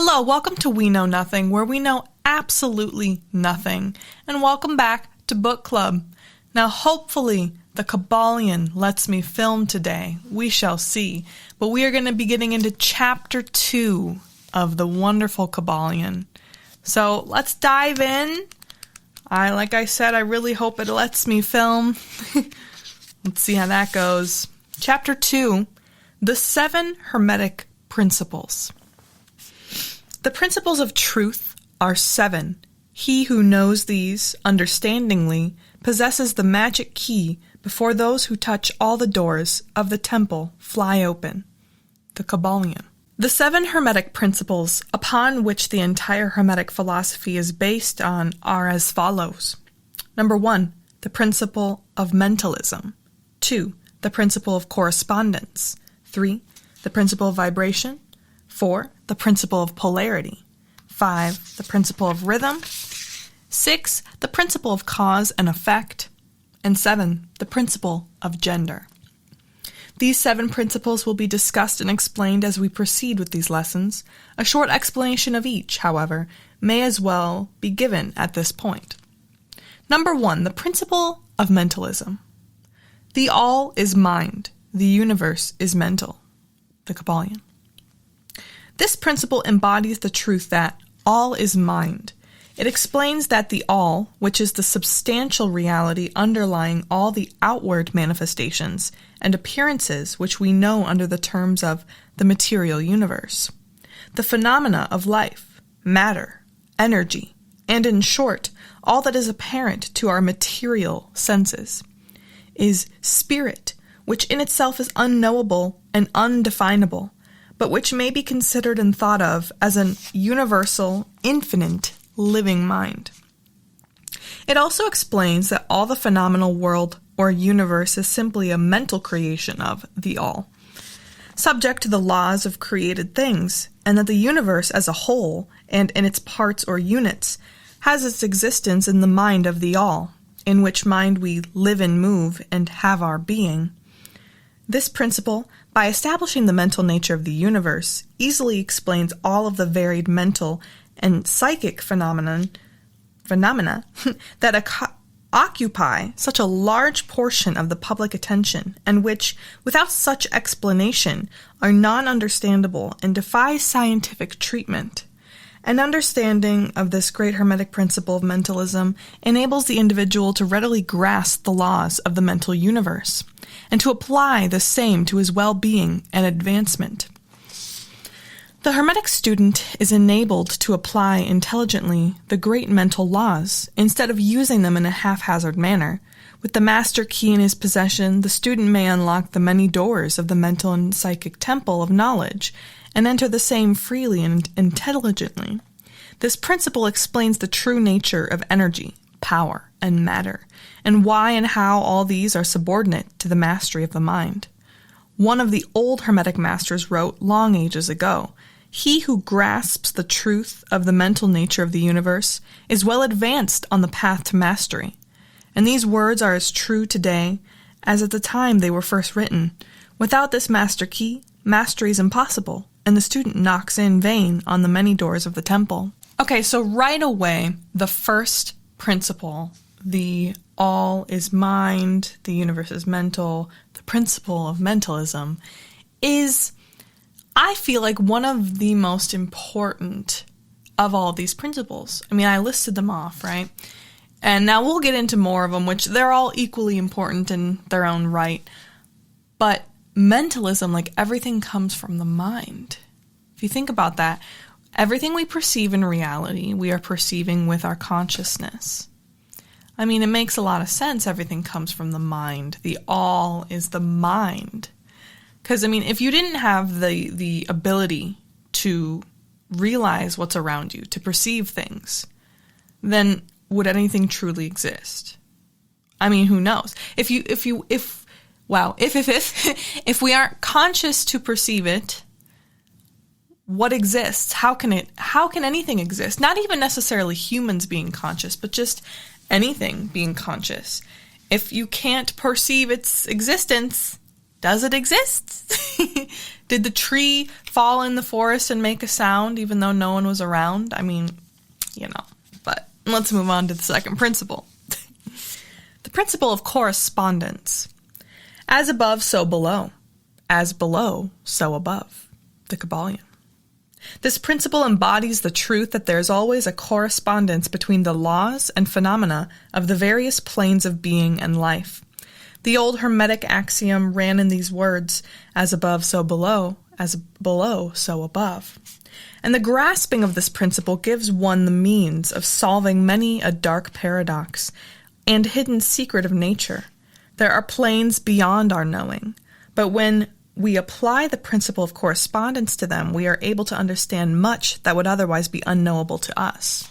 Hello, welcome to We Know Nothing, where we know absolutely nothing. And welcome back to Book Club. Now, hopefully, the Kybalion lets me film today. We shall see. But we are going to be getting into Chapter 2 of the wonderful Kybalion. So, let's dive in. Like I said, I really hope it lets me film. Let's see how that goes. Chapter 2, The 7 Hermetic Principles. The principles of truth are 7. He who knows these understandingly possesses the magic key before those who touch all the doors of the temple fly open. The Kybalion. The 7 Hermetic principles upon which the entire Hermetic philosophy is based on are as follows. Number 1, the principle of mentalism. 2, the principle of correspondence. 3, the principle of vibration. 4, the principle of polarity. 5, the principle of rhythm. 6, the principle of cause and effect. And 7, the principle of gender. These 7 principles will be discussed and explained as we proceed with these lessons. A short explanation of each, however, may as well be given at this point. Number 1, the principle of mentalism. The all is mind. The universe is mental. The Kybalion. This principle embodies the truth that all is mind. It explains that the all, which is the substantial reality underlying all the outward manifestations and appearances which we know under the terms of the material universe, the phenomena of life, matter, energy, and in short, all that is apparent to our material senses, is spirit, which in itself is unknowable and undefinable, but which may be considered and thought of as an universal, infinite, living mind. It also explains that all the phenomenal world or universe is simply a mental creation of the all, subject to the laws of created things, and that the universe as a whole, and in its parts or units, has its existence in the mind of the all, in which mind we live and move and have our being. This principle, by establishing the mental nature of the universe, easily explains all of the varied mental and psychic phenomena that occupy such a large portion of the public attention, and which, without such explanation, are non-understandable and defy scientific treatment. An understanding of this great Hermetic principle of mentalism enables the individual to readily grasp the laws of the mental universe, and to apply the same to his well-being and advancement. The Hermetic student is enabled to apply intelligently the great mental laws, instead of using them in a haphazard manner. With the master key in his possession, the student may unlock the many doors of the mental and psychic temple of knowledge, and enter the same freely and intelligently. This principle explains the true nature of energy, power, and matter, and why and how all these are subordinate to the mastery of the mind. One of the old Hermetic masters wrote long ages ago, "He who grasps the truth of the mental nature of the universe is well advanced on the path to mastery." And these words are as true today as at the time they were first written. Without this master key, mastery is impossible, and the student knocks in vain on the many doors of the temple. Okay, so right away, the first principle, the all is mind, the universe is mental, the principle of mentalism, is, I feel like, one of the most important of all these principles. I mean, I listed them off, right? And now we'll get into more of them, which they're all equally important in their own right. But mentalism, like, everything comes from the mind. If you think about that, everything we perceive in reality, we are perceiving with our consciousness. I mean, it makes a lot of sense. Everything comes from the mind. The all is the mind. Because, I mean, if you didn't have the ability to realize what's around you, to perceive things, then would anything truly exist? I mean, who knows? If we aren't conscious to perceive it, what exists? How can anything exist? Not even necessarily humans being conscious, but just anything being conscious. If you can't perceive its existence, Does it exist? Did the tree fall in the forest and make a sound even though no one was around? I mean, but let's move on to the second principle. The principle of correspondence. As above, so below. As below, so above. The Kybalion. This principle embodies the truth that there is always a correspondence between the laws and phenomena of the various planes of being and life. The old Hermetic axiom ran in these words, as above, so below, as below, so above. And the grasping of this principle gives one the means of solving many a dark paradox and hidden secret of nature. There are planes beyond our knowing, but when we apply the principle of correspondence to them, we are able to understand much that would otherwise be unknowable to us.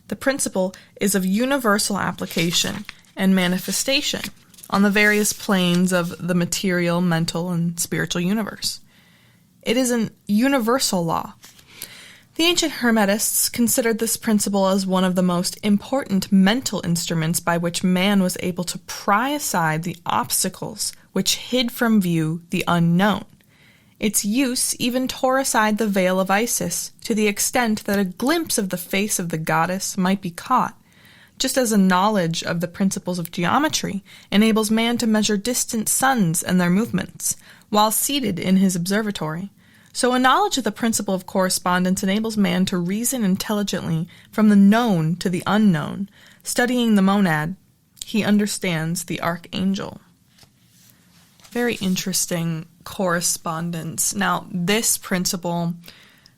The principle is of universal application and manifestation on the various planes of the material, mental, and spiritual universe. It is an universal law. The ancient Hermetists considered this principle as one of the most important mental instruments by which man was able to pry aside the obstacles which hid from view the unknown. Its use even tore aside the veil of Isis to the extent that a glimpse of the face of the goddess might be caught, just as a knowledge of the principles of geometry enables man to measure distant suns and their movements, while seated in his observatory. So a knowledge of the principle of correspondence enables man to reason intelligently from the known to the unknown. Studying the monad, he understands the archangel. Very interesting correspondence. Now, this principle,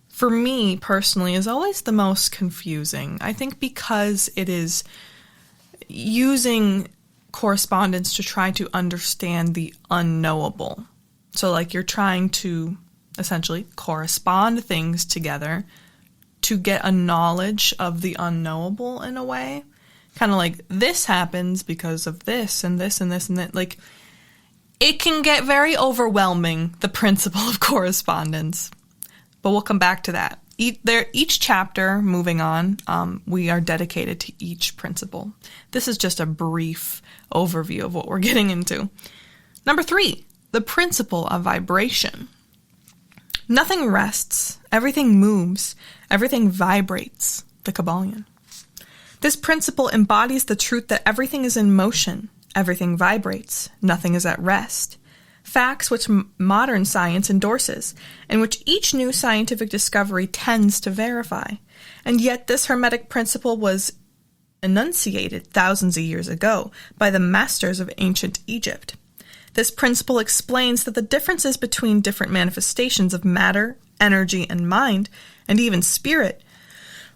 for me personally, is always the most confusing. I think because it is using correspondence to try to understand the unknowable. So like you're trying to essentially correspond things together to get a knowledge of the unknowable in a way. Kind of like this happens because of this and this and this and that. Like, it can get very overwhelming, the principle of correspondence. But we'll come back to that. Each chapter, moving on, we are dedicated to each principle. This is just a brief overview of what we're getting into. Number 3, the principle of vibration. Nothing rests, everything moves, everything vibrates, the Kybalion. This principle embodies the truth that everything is in motion, everything vibrates, nothing is at rest. Facts which modern science endorses, and which each new scientific discovery tends to verify. And yet this Hermetic principle was enunciated thousands of years ago by the masters of ancient Egypt. This principle explains that the differences between different manifestations of matter, energy, and mind, and even spirit,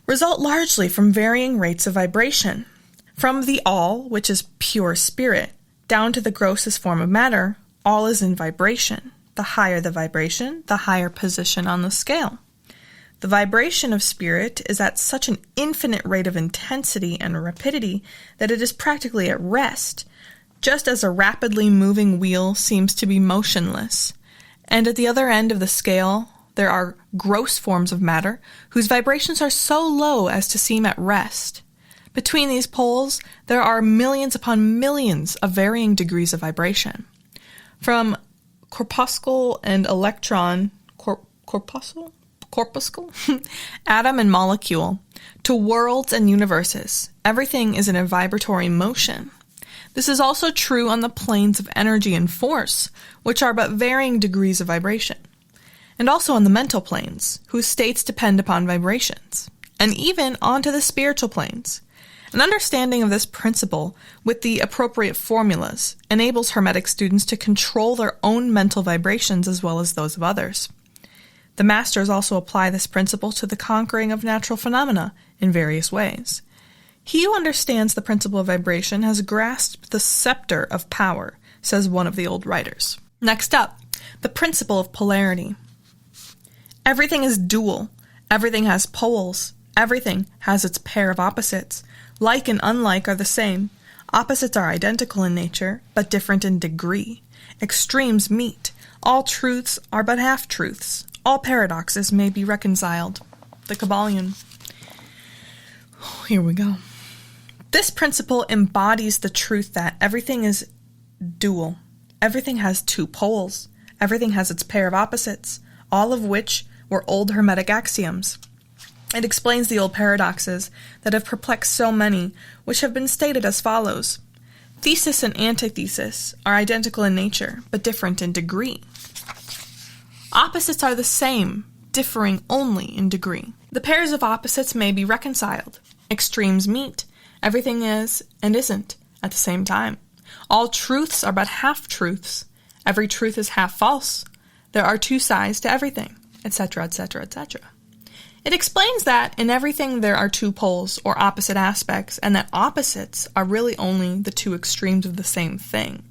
result largely from varying rates of vibration. From the all, which is pure spirit, down to the grossest form of matter, all is in vibration. The higher the vibration, the higher position on the scale. The vibration of spirit is at such an infinite rate of intensity and rapidity that it is practically at rest, just as a rapidly moving wheel seems to be motionless. And at the other end of the scale, there are gross forms of matter whose vibrations are so low as to seem at rest. Between these poles, there are millions upon millions of varying degrees of vibration. From corpuscle and electron, corpuscle, atom and molecule, to worlds and universes, everything is in a vibratory motion. This is also true on the planes of energy and force, which are but varying degrees of vibration, and also on the mental planes, whose states depend upon vibrations, and even onto the spiritual planes. An understanding of this principle with the appropriate formulas enables Hermetic students to control their own mental vibrations as well as those of others. The masters also apply this principle to the conquering of natural phenomena in various ways. He who understands the principle of vibration has grasped the scepter of power, says one of the old writers. Next up, the principle of polarity. Everything is dual. Everything has poles. Everything has its pair of opposites. Like and unlike are the same. Opposites are identical in nature, but different in degree. Extremes meet. All truths are but half-truths. All paradoxes may be reconciled. The Kybalion. Here we go. This principle embodies the truth that everything is dual. everything has two poles. Everything has its pair of opposites, all of which were old Hermetic axioms. It explains the old paradoxes that have perplexed so many, which have been stated as follows. Thesis and antithesis are identical in nature, but different in degree. Opposites are the same, differing only in degree. The pairs of opposites may be reconciled. Extremes meet. Everything is and isn't at the same time. All truths are but half-truths. Every truth is half false. There are two sides to everything, etc., etc., etc. It explains that in everything there are two poles or opposite aspects, and that opposites are really only the two extremes of the same thing,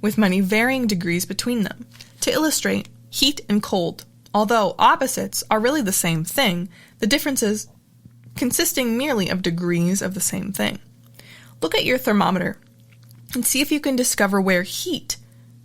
with many varying degrees between them. To illustrate, heat and cold. Although opposites are really the same thing, the differences consisting merely of degrees of the same thing. Look at your thermometer and see if you can discover where heat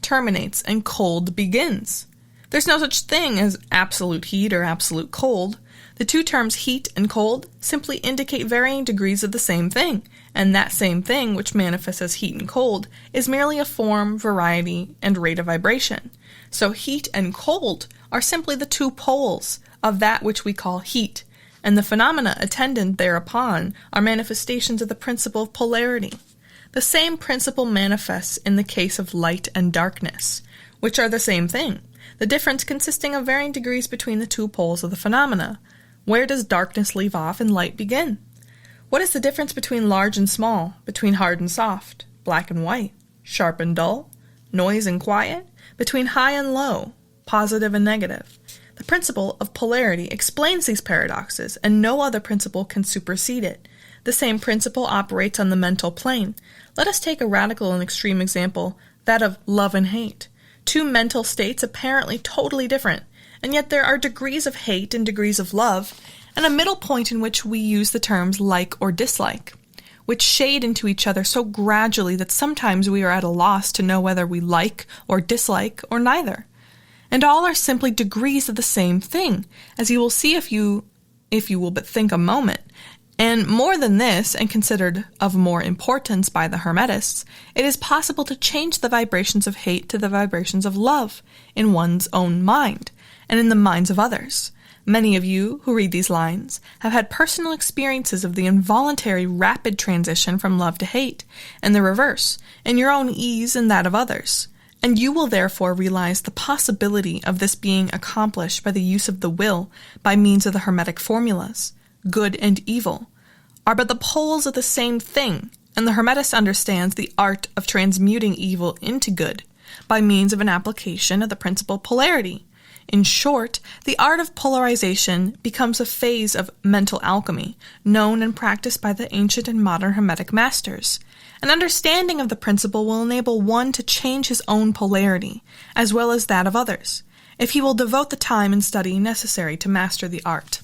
terminates and cold begins. There's no such thing as absolute heat or absolute cold. The two terms heat and cold simply indicate varying degrees of the same thing, and that same thing, which manifests as heat and cold, is merely a form, variety, and rate of vibration. So heat and cold are simply the two poles of that which we call heat, and the phenomena attendant thereupon are manifestations of the principle of polarity. The same principle manifests in the case of light and darkness, which are the same thing, the difference consisting of varying degrees between the two poles of the phenomena. Where does darkness leave off and light begin? What is the difference between large and small, between hard and soft, black and white, sharp and dull, noise and quiet, between high and low, positive and negative? The principle of polarity explains these paradoxes, and no other principle can supersede it. The same principle operates on the mental plane. Let us take a radical and extreme example, that of love and hate. Two mental states apparently totally different, and yet there are degrees of hate and degrees of love, and a middle point in which we use the terms like or dislike, which shade into each other so gradually that sometimes we are at a loss to know whether we like or dislike or neither. And all are simply degrees of the same thing, as you will see if you will but think a moment. And more than this, and considered of more importance by the Hermetists, it is possible to change the vibrations of hate to the vibrations of love in one's own mind, and in the minds of others. Many of you who read these lines have had personal experiences of the involuntary rapid transition from love to hate, and the reverse, in your own ease and that of others. And you will therefore realize the possibility of this being accomplished by the use of the will by means of the Hermetic formulas. Good and evil are but the poles of the same thing, and the Hermetist understands the art of transmuting evil into good by means of an application of the principle of polarity. In short, the art of polarization becomes a phase of mental alchemy, known and practiced by the ancient and modern Hermetic masters. An understanding of the principle will enable one to change his own polarity, as well as that of others, if he will devote the time and study necessary to master the art.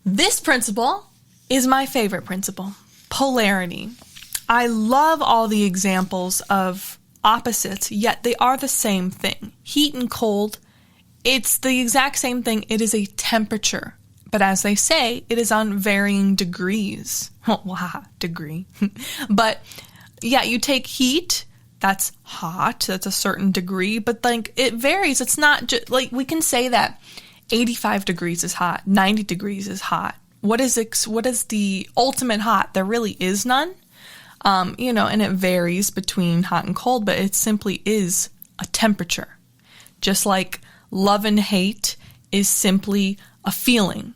This principle is my favorite principle, polarity. I love all the examples of opposites, yet they are the same thing. Heat and cold, it's the exact same thing. It is a temperature. But as they say, it is on varying degrees. Wow, degree. But yeah, you take heat, that's hot, that's a certain degree, but like it varies. It's not just like we can say that 85 degrees is hot, 90 degrees is hot. What is the ultimate hot? There really is none. And it varies between hot and cold, but it simply is a temperature. Just like love and hate is simply a feeling.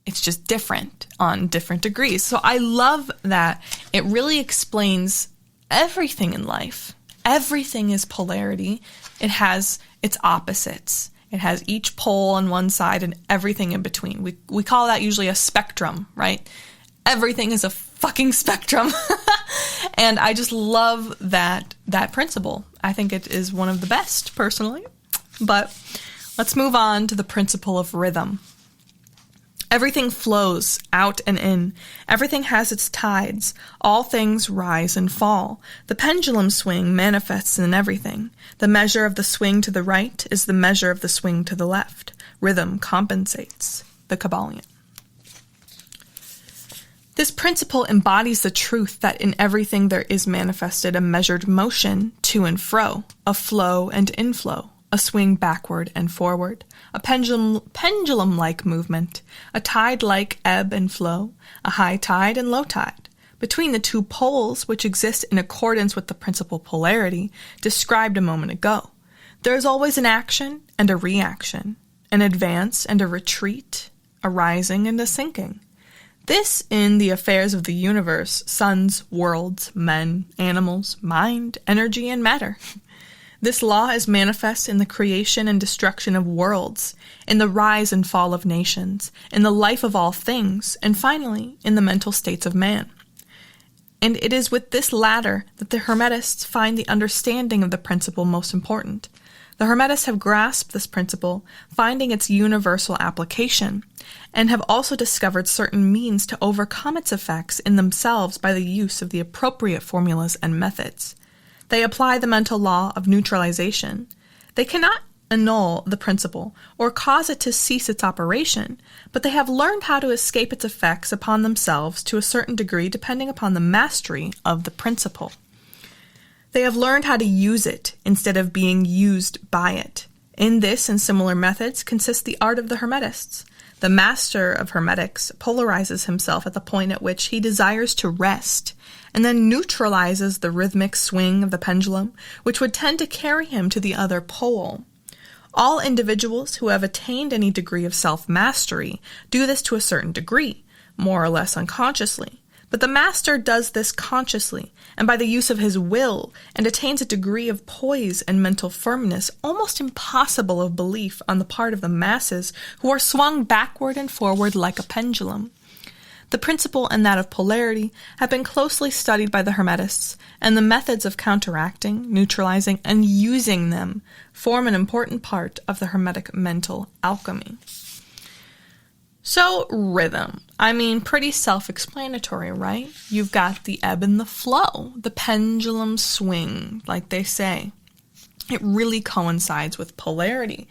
It's just different on different degrees. So I love that it really explains everything in life. Everything is polarity. It has its opposites. It has each pole on one side and everything in between. We call that usually a spectrum, right? Everything is a fucking spectrum. And I just love that principle. I think it is one of the best, personally. But let's move on to the principle of rhythm. Everything flows out and in. Everything has its tides. All things rise and fall. The pendulum swing manifests in everything. The measure of the swing to the right is the measure of the swing to the left. Rhythm compensates. The Kybalion. This principle embodies the truth that in everything there is manifested a measured motion to and fro, a flow and inflow, a swing backward and forward, a pendulum-like movement, a tide-like ebb and flow, a high tide and low tide, between the two poles which exist in accordance with the principle polarity described a moment ago. There is always an action and a reaction, an advance and a retreat, a rising and a sinking. This in the affairs of the universe, suns, worlds, men, animals, mind, energy, and matter. This law is manifest in the creation and destruction of worlds, in the rise and fall of nations, in the life of all things, and finally, in the mental states of man. And it is with this latter that the Hermetists find the understanding of the principle most important. The Hermetists have grasped this principle, finding its universal application, and have also discovered certain means to overcome its effects in themselves by the use of the appropriate formulas and methods. They apply the mental law of neutralization. They cannot annul the principle or cause it to cease its operation, but they have learned how to escape its effects upon themselves to a certain degree depending upon the mastery of the principle. They have learned how to use it instead of being used by it. In this and similar methods consists the art of the Hermetists. The master of Hermetics polarizes himself at the point at which he desires to rest, and then neutralizes the rhythmic swing of the pendulum, which would tend to carry him to the other pole. All individuals who have attained any degree of self-mastery do this to a certain degree, more or less unconsciously. But the master does this consciously, and by the use of his will, and attains a degree of poise and mental firmness almost impossible of belief on the part of the masses who are swung backward and forward like a pendulum. The principle and that of polarity have been closely studied by the Hermetists, and the methods of counteracting, neutralizing, and using them form an important part of the Hermetic mental alchemy. So, rhythm. Pretty self-explanatory, right? You've got the ebb and the flow, the pendulum swing, like they say. It really coincides with polarity.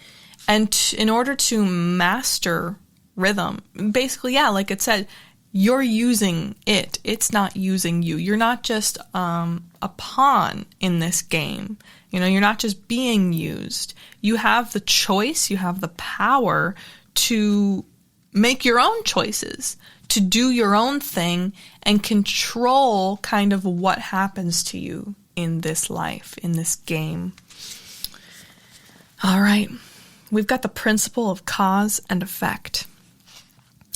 And in order to master rhythm, basically, like it said, you're using it. It's not using you. You're not just a pawn in this game. You're not just being used. You have the choice, you have the power to make your own choices, to do your own thing, and control kind of what happens to you in this life, in this game. All right, we've got the principle of cause and effect.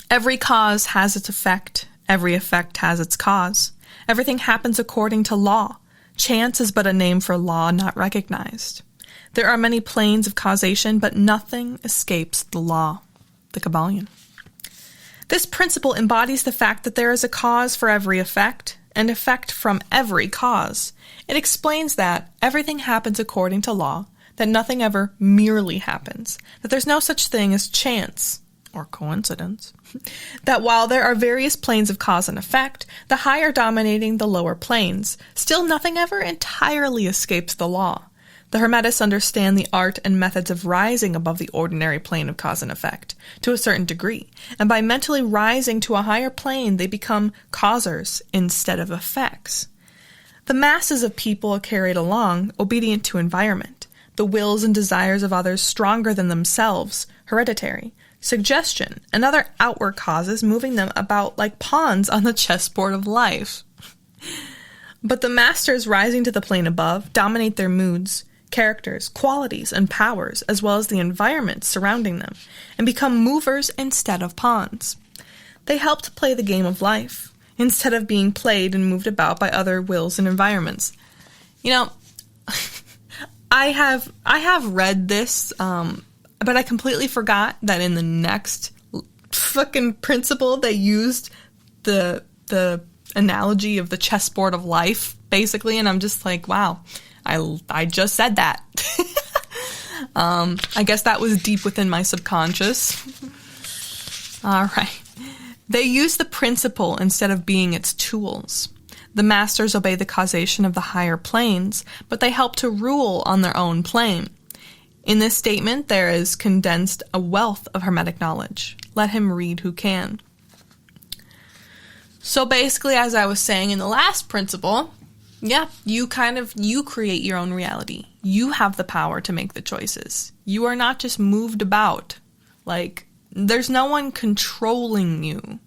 Every cause has its effect. Every effect has its cause. Everything happens according to law. Chance is but a name for law not recognized. There are many planes of causation, but nothing escapes the law. The Kybalion. This principle embodies the fact that there is a cause for every effect, and effect from every cause. It explains that everything happens according to law, that nothing ever merely happens, that there's no such thing as chance or coincidence, that while there are various planes of cause and effect, the higher dominating the lower planes, still nothing ever entirely escapes the law. The Hermetists understand the art and methods of rising above the ordinary plane of cause and effect, to a certain degree, and by mentally rising to a higher plane, they become causers instead of effects. The masses of people are carried along, obedient to environment, the wills and desires of others stronger than themselves, hereditary, suggestion, and other outward causes moving them about like pawns on the chessboard of life. But the masters rising to the plane above dominate their moods, characters, qualities, and powers, as well as the environment surrounding them, and become movers instead of pawns. They help to play the game of life, instead of being played and moved about by other wills and environments. I have read this, but I completely forgot that in the next fucking principle they used the analogy of the chessboard of life, basically, and I'm just like, wow. I just said that. I guess that was deep within my subconscious. All right. They use the principle instead of being its tools. The masters obey the causation of the higher planes, but they help to rule on their own plane. In this statement, there is condensed a wealth of Hermetic knowledge. Let him read who can. So basically, as I was saying in the last principle, yeah, you create your own reality. You have the power to make the choices. You are not just moved about. Like, there's no one controlling you.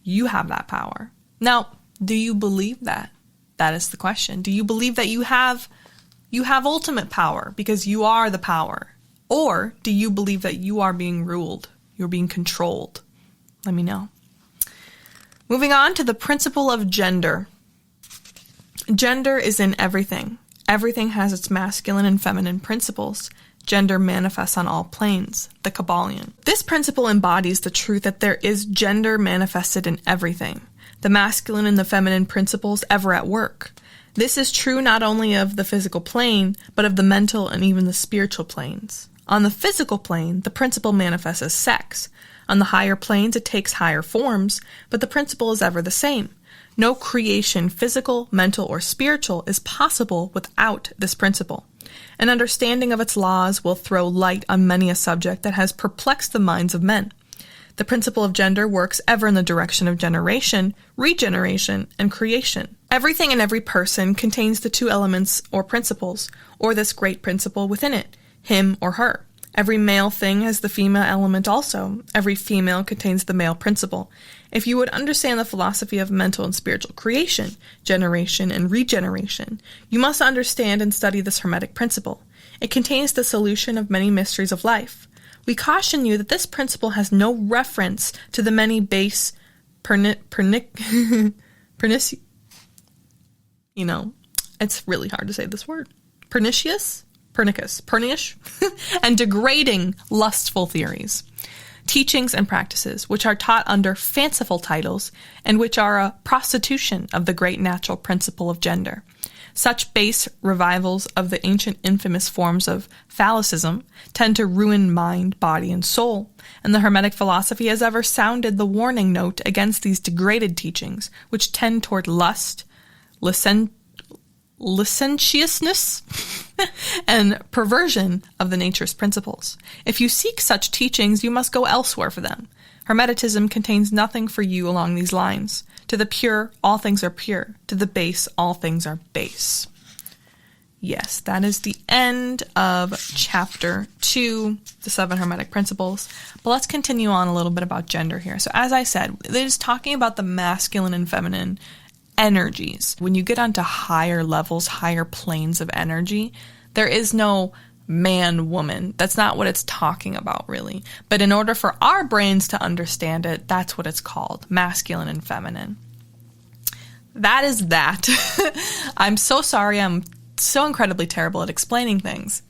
You have that power. Now, do you believe that? That is the question. Do you believe that you have ultimate power because you are the power? Or do you believe that you are being ruled? You're being controlled? Let me know. Moving on to the principle of gender. Gender is in everything. Everything has its masculine and feminine principles. Gender manifests on all planes, the Kybalion. This principle embodies the truth that there is gender manifested in everything, the masculine and the feminine principles ever at work. This is true not only of the physical plane, but of the mental and even the spiritual planes. On the physical plane, the principle manifests as sex. On the higher planes, it takes higher forms, but the principle is ever the same. No creation, physical, mental, or spiritual, is possible without this principle. An understanding of its laws will throw light on many a subject that has perplexed the minds of men. The principle of gender works ever in the direction of generation, regeneration, and creation. Everything and every person contains the two elements or principles, or this great principle within it, him or her. Every male thing has the female element also. Every female contains the male principle. If you would understand the philosophy of mental and spiritual creation, generation, and regeneration, you must understand and study this Hermetic principle. It contains the solution of many mysteries of life. We caution you that this principle has no reference to the many base it's really hard to say this word. Pernicious, and degrading lustful theories, teachings and practices which are taught under fanciful titles and which are a prostitution of the great natural principle of gender. Such base revivals of the ancient infamous forms of phallicism tend to ruin mind, body, and soul, and the Hermetic philosophy has ever sounded the warning note against these degraded teachings, which tend toward lust, licentiousness, and perversion of the nature's principles. If you seek such teachings, you must go elsewhere for them. Hermeticism contains nothing for you along these lines. To the pure, all things are pure. To the base, all things are base. Yes, that is the end of chapter 2, the 7 Hermetic Principles. But let's continue on a little bit about gender here. So as I said, it is talking about the masculine and feminine energies. When you get onto higher levels, higher planes of energy, there is no man, woman. That's not what it's talking about, really. But in order for our brains to understand it, that's what it's called, masculine and feminine. That is that. I'm so sorry. I'm so incredibly terrible at explaining things.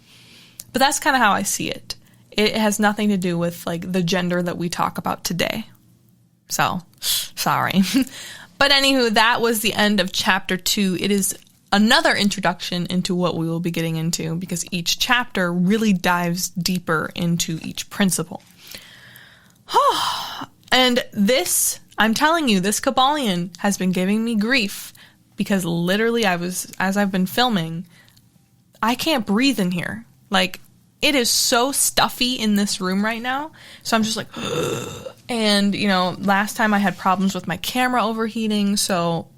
But that's kind of how I see it. It has nothing to do with like the gender that we talk about today. So, sorry. But anywho, that was the end of chapter 2. It is another introduction into what we will be getting into because each chapter really dives deeper into each principle. And this, I'm telling you, this Kybalion has been giving me grief because literally as I've been filming, I can't breathe in here. Like, it is so stuffy in this room right now. So I'm just like, and, last time I had problems with my camera overheating. So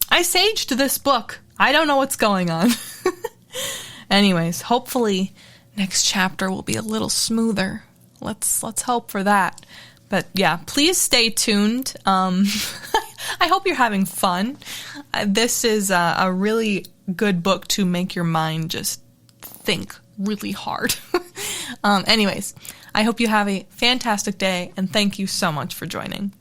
I saged this book. I don't know what's going on. Anyways, hopefully next chapter will be a little smoother. Let's hope for that. But yeah, please stay tuned. I hope you're having fun. This is a really good book to make your mind just think really hard. Anyways, I hope you have a fantastic day, and thank you so much for joining.